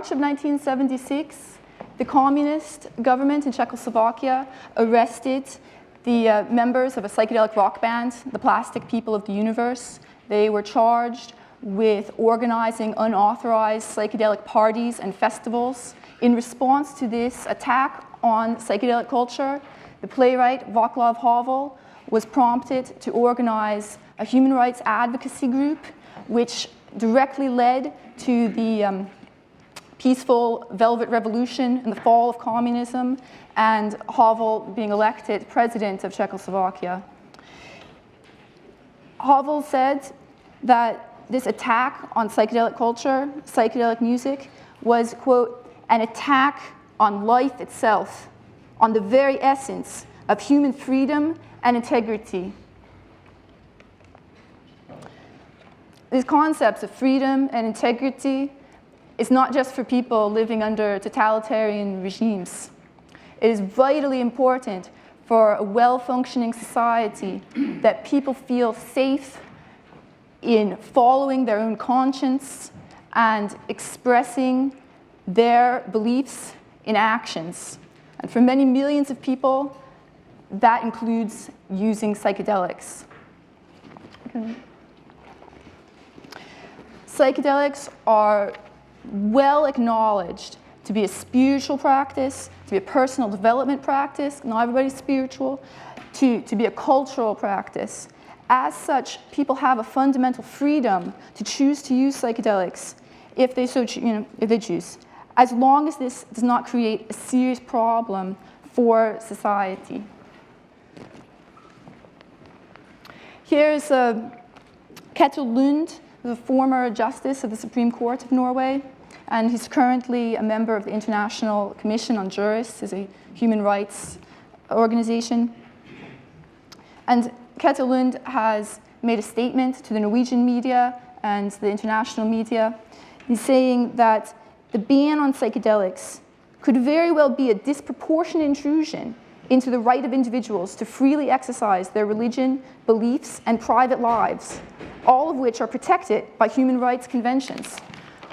March of 1976, the communist government in Czechoslovakia arrested the members of a psychedelic rock band, the Plastic People of the Universe. They were charged with organizing unauthorized psychedelic parties and festivals. In response to this attack on psychedelic culture, the playwright Václav Havel was prompted to organize a human rights advocacy group, which directly led to the peaceful Velvet Revolution and the fall of communism, and Havel being elected president of Czechoslovakia. Havel said that this attack on psychedelic culture, psychedelic music, was, quote, an attack on life itself, on the very essence of human freedom and integrity. These concepts of freedom and integrity is not just for people living under totalitarian regimes. It is vitally important for a well-functioning society that people feel safe in following their own conscience and expressing their beliefs in actions. And for many millions of people, that includes using psychedelics. Okay. Psychedelics are well acknowledged to be a spiritual practice, to be a personal development practice, not everybody's spiritual, to be a cultural practice. As such, people have a fundamental freedom to choose to use psychedelics if they choose, as long as this does not create a serious problem for society. Here's Ketil Lund, the former justice of the Supreme Court of Norway, and he's currently a member of the International Commission on Jurists, is a human rights organization. And Ketil Lund has made a statement to the Norwegian media and the international media. He's saying that the ban on psychedelics could very well be a disproportionate intrusion into the right of individuals to freely exercise their religion, beliefs, and private lives, all of which are protected by human rights conventions.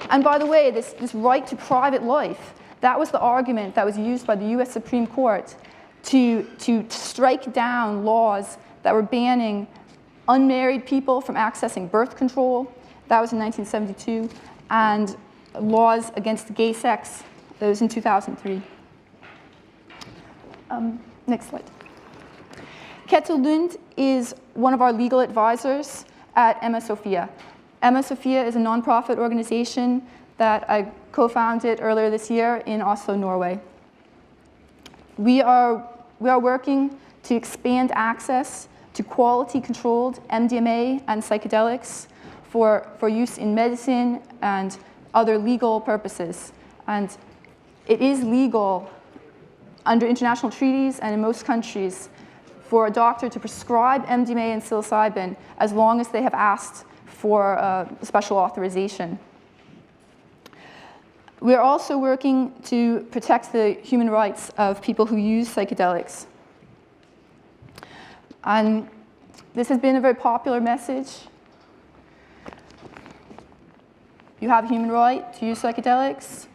And by the way, this right to private life, that was the argument that was used by the US Supreme Court to strike down laws that were banning unmarried people from accessing birth control. That was in 1972. And laws against gay sex, that was in 2003. Next slide. Ketil Lund is one of our legal advisors at SOFIA. SOFIA is a nonprofit organization that I co-founded earlier this year in Oslo, Norway. We are working to expand access to quality-controlled MDMA and psychedelics for use in medicine and other legal purposes. And it is legal under international treaties and in most countries for a doctor to prescribe MDMA and psilocybin as long as they have asked for special authorization. We are also working to protect the human rights of people who use psychedelics. And this has been a very popular message. You have a human right to use psychedelics.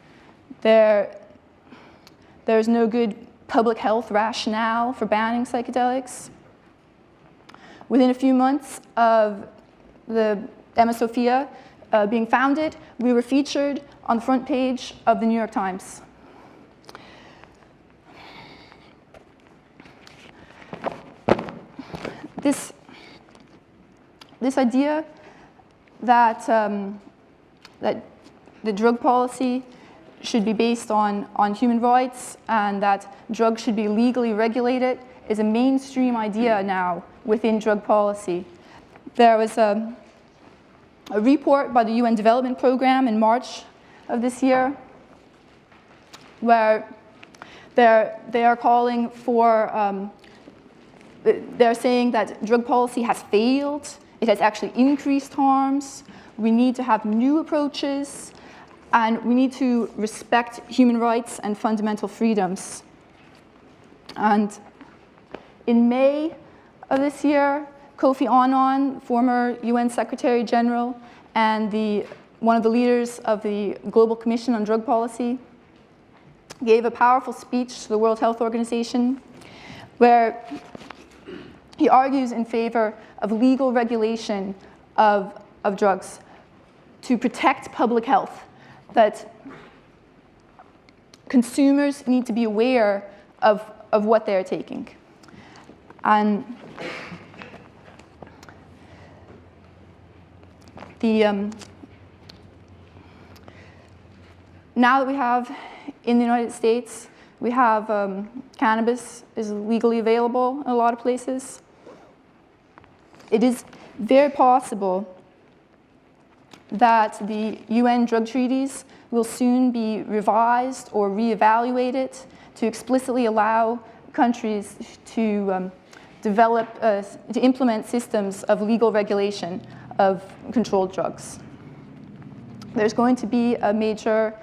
There's no good public health rationale for banning psychedelics. Within a few months of the SOFIA being founded, we were featured on the front page of the New York Times. This idea that that the drug policy should be based on human rights and that drugs should be legally regulated is a mainstream idea now within drug policy. There was a report by the UN Development Program in March of this year where they are calling for, they're saying that drug policy has failed, it has actually increased harms, we need to have new approaches, and we need to respect human rights and fundamental freedoms. And in May of this year, Kofi Annan, former UN Secretary General, and the one of the leaders of the Global Commission on Drug Policy, gave a powerful speech to the World Health Organization where he argues in favor of legal regulation of drugs to protect public health, that consumers need to be aware of what they're taking. And now that we have, in the United States, we have cannabis is legally available in a lot of places. It is very possible that the UN drug treaties will soon be revised or reevaluated to explicitly allow countries to to implement systems of legal regulation of controlled drugs. There's going to be a major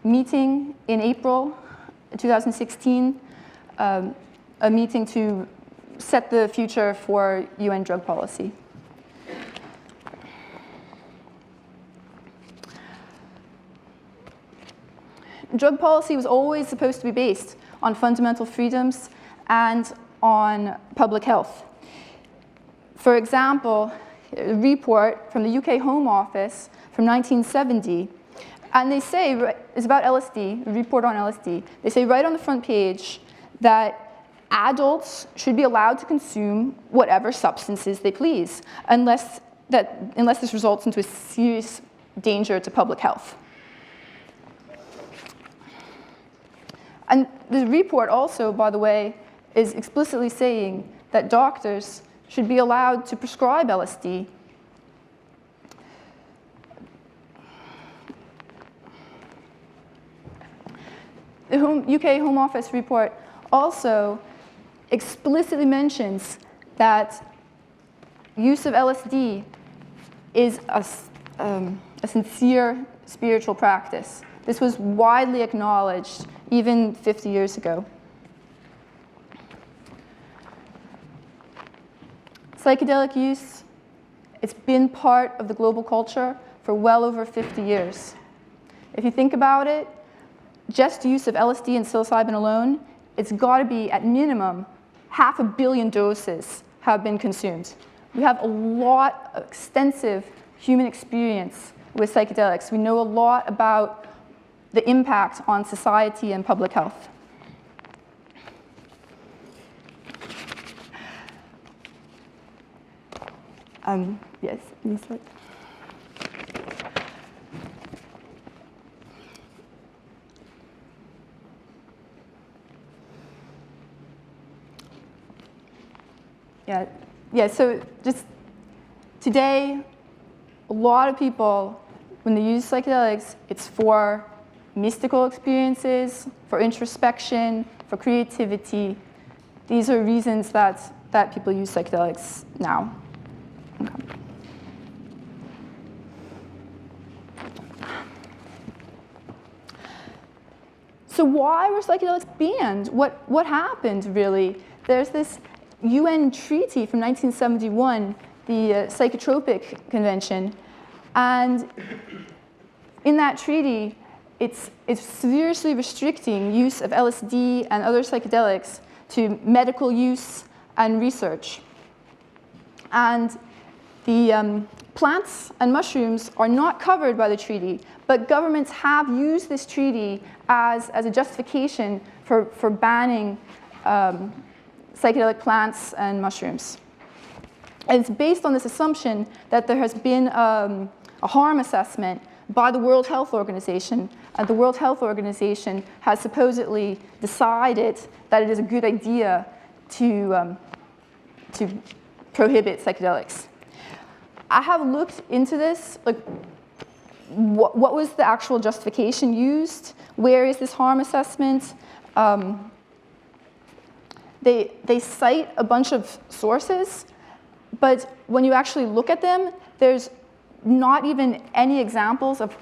meeting in April 2016, a meeting to set the future for UN drug policy. Drug policy was always supposed to be based on fundamental freedoms and on public health. For example, a report from the UK Home Office from 1970, and they say, it's about LSD, a report on LSD. They say right on the front page that adults should be allowed to consume whatever substances they please, unless this results into a serious danger to public health. And the report also, by the way, is explicitly saying that doctors should be allowed to prescribe LSD. The UK Home Office report also explicitly mentions that use of LSD is a sincere spiritual practice. This was widely acknowledged even 50 years ago. Psychedelic use, it's been part of the global culture for well over 50 years. If you think about it, just use of LSD and psilocybin alone, it's got to be, at minimum, 500 million doses have been consumed. We have a lot of extensive human experience with psychedelics. We know a lot about the impact on society and public health. Yes, next slide. Yeah, so just today, a lot of people, when they use psychedelics, it's for mystical experiences, for introspection, for creativity. These are reasons that people use psychedelics now. Okay. So why were psychedelics banned? What happened, really? There's this UN treaty from 1971, the Psychotropic Convention, and in that treaty, it's seriously restricting use of LSD and other psychedelics to medical use and research. And the plants and mushrooms are not covered by the treaty, but governments have used this treaty as a justification for banning psychedelic plants and mushrooms. And it's based on this assumption that there has been a harm assessment by the World Health Organization, and the World Health Organization has supposedly decided that it is a good idea to prohibit psychedelics. I have looked into this, like what was the actual justification used? Where is this harm assessment? They cite a bunch of sources, but when you actually look at them, there's not even any examples of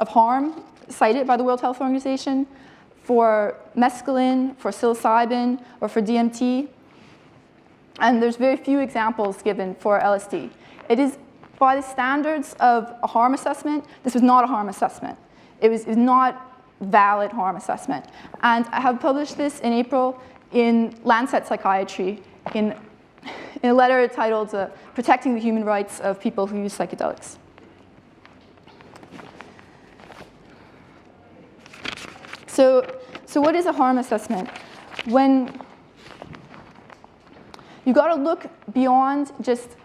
harm cited by the World Health Organization for mescaline, for psilocybin, or for DMT. And there's very few examples given for LSD. It is by the standards of a harm assessment, this was not a harm assessment. It was not valid harm assessment. And I have published this in April in Lancet Psychiatry in a letter titled Protecting the Human Rights of People Who Use Psychedelics. So what is a harm assessment? When you've got to look beyond just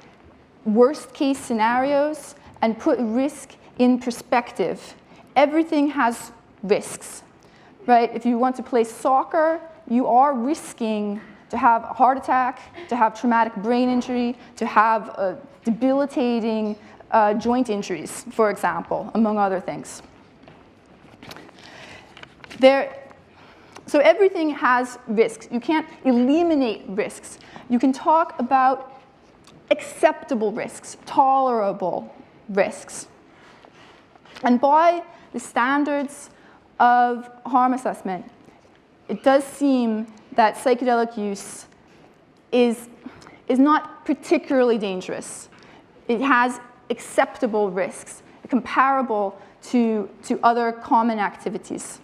worst case scenarios and put risk in perspective. Everything has risks, right? If you want to play soccer, you are risking to have a heart attack, to have traumatic brain injury, to have debilitating joint injuries, for example, among other things. So everything has risks. You can't eliminate risks. You can talk about acceptable risks, tolerable risks. And by the standards of harm assessment, it does seem that psychedelic use is not particularly dangerous. It has acceptable risks, comparable to other common activities.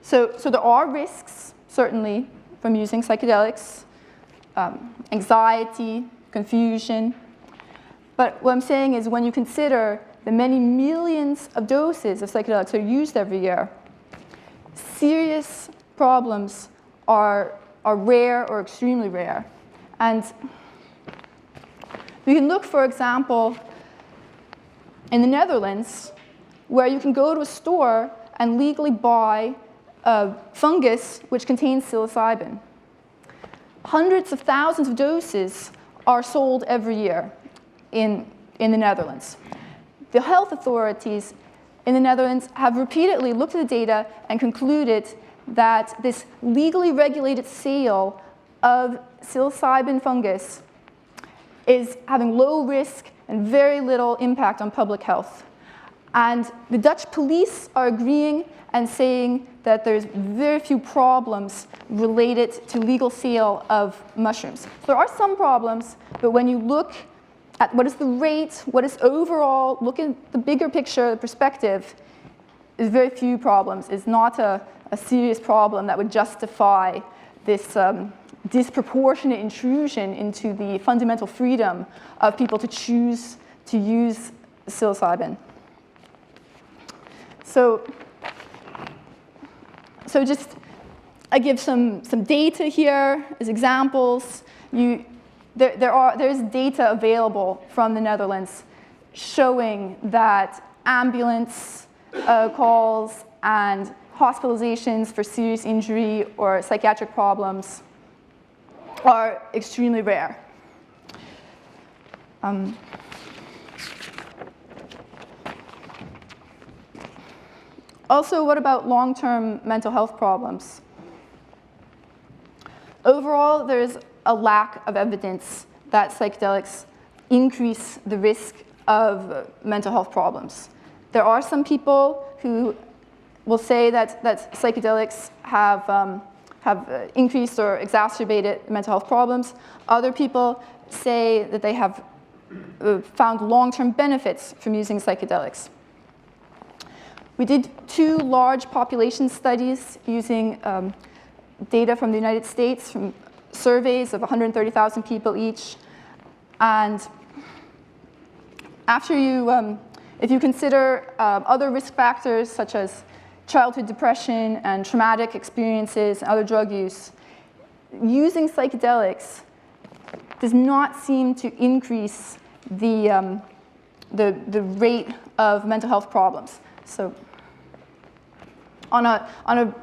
So there are risks, certainly, from using psychedelics, anxiety, confusion. But what I'm saying is when you consider the many millions of doses of psychedelics that are used every year, serious problems are rare or extremely rare. And you can look, for example, in the Netherlands, where you can go to a store and legally buy a fungus which contains psilocybin. Hundreds of thousands of doses are sold every year in the Netherlands. The health authorities in the Netherlands have repeatedly looked at the data and concluded that this legally regulated sale of psilocybin fungus is having low risk and very little impact on public health. And the Dutch police are agreeing and saying that there's very few problems related to legal sale of mushrooms. So there are some problems, but when you look at what is the rate, what is overall, look at the bigger picture, the perspective, there's very few problems. It's not a serious problem that would justify this disproportionate intrusion into the fundamental freedom of people to choose to use psilocybin. So just, I give some data here as examples. There is data available from the Netherlands showing that ambulance calls and hospitalizations for serious injury or psychiatric problems are extremely rare. Also, what about long-term mental health problems? Overall, there's a lack of evidence that psychedelics increase the risk of mental health problems. There are some people who will say that psychedelics have increased or exacerbated mental health problems. Other people say that they have found long-term benefits from using psychedelics. We did 2 large population studies using data from the United States, from surveys of 130,000 people each. And after if you consider other risk factors such as childhood depression and traumatic experiences and other drug use, using psychedelics does not seem to increase the rate of mental health problems. So on a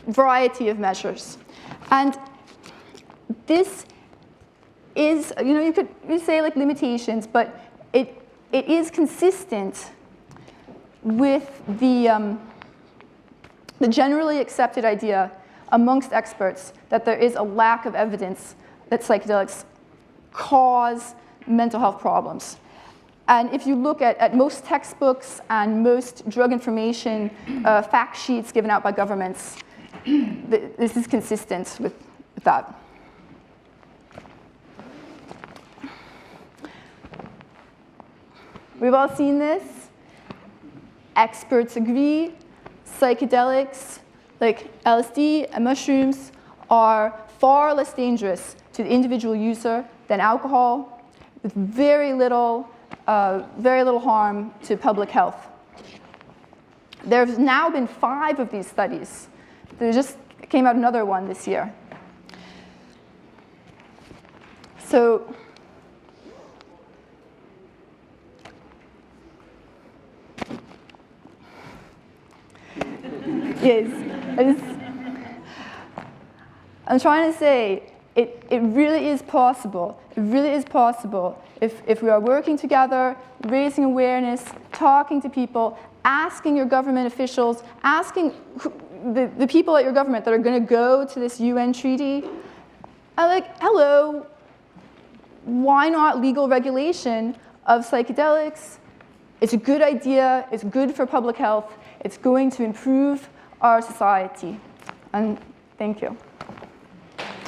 variety of measures. And this is, you could say like limitations, but it is consistent with the generally accepted idea amongst experts that there is a lack of evidence that psychedelics cause mental health problems. And if you look at most textbooks and most drug information fact sheets given out by governments, this is consistent with that. We've all seen this. Experts agree. Psychedelics, like LSD and mushrooms, are far less dangerous to the individual user than alcohol, with very little harm to public health. There's now been 5 of these studies. There just came out another one this year. So, yes, I'm trying to say it really is possible. It really is possible if we are working together, raising awareness, talking to people, asking your government officials, asking the people at your government that are going to go to this UN treaty, like, hello, why not legal regulation of psychedelics? It's a good idea. It's good for public health. It's going to improve our society. And thank you.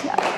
Yeah.